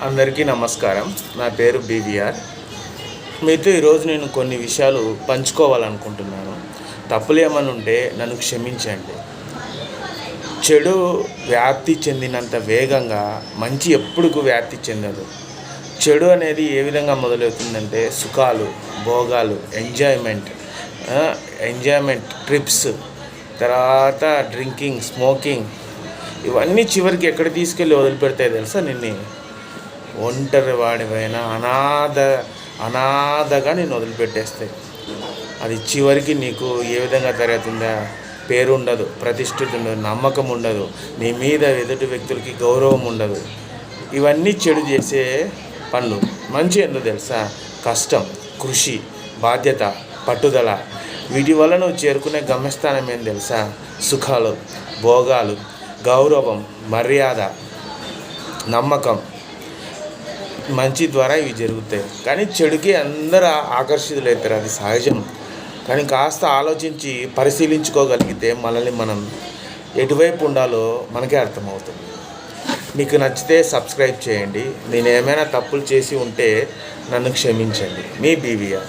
అందరికీ నమస్కారం. నా పేరు బీవీఆర్. మీతో ఈరోజు నేను కొన్ని విషయాలు పంచుకోవాలనుకుంటున్నాను. తప్పులు ఏమైనా ఉంటే నన్ను క్షమించండి. చెడు వ్యాప్తి చెందినంత వేగంగా మంచి ఎప్పుడు వ్యాప్తి చెందదు. చెడు అనేది ఏ విధంగా మొదలవుతుందంటే సుఖాలు, భోగాలు, ఎంజాయ్మెంట్ ట్రిప్స్, తర్వాత డ్రింకింగ్, స్మోకింగ్, ఇవన్నీ చివరికి ఎక్కడ తీసుకెళ్ళి వదిలిపెడతాయి తెలుసా? నిన్ను ఒంటరి వాడివైనా అనాథగా నేను వదిలిపెట్టేస్తాయి. అది చివరికి నీకు ఏ విధంగా జరుగుతుందా? పేరు ఉండదు, ప్రతిష్ఠిత ఉండదు, నమ్మకం ఉండదు, నీ మీద ఎదుటి వ్యక్తులకి గౌరవం ఉండదు. ఇవన్నీ చెడు చేసే పనులు. మంచి ఎందుకు తెలుసా? కష్టం, కృషి, బాధ్యత, పట్టుదల. వీటి వల్ల నువ్వు చేరుకునే గమ్యస్థానం ఏం తెలుసా? సుఖాలు, భోగాలు, గౌరవం, మర్యాద, నమ్మకం, మంచి ద్వారా ఇవి జరుగుతాయి. కానీ చెడుకి అందరూ ఆకర్షితులవుతారు, అది సహజం. కానీ కాస్త ఆలోచించి పరిశీలించుకోగలిగితే మనల్ని మనం ఎటువైపు ఉండాలో మనకే అర్థమవుతుంది. మీకు నచ్చితే సబ్స్క్రైబ్ చేయండి. నేను ఏమైనా తప్పులు చేసి ఉంటే నన్ను క్షమించండి. మీ బీవీఆర్.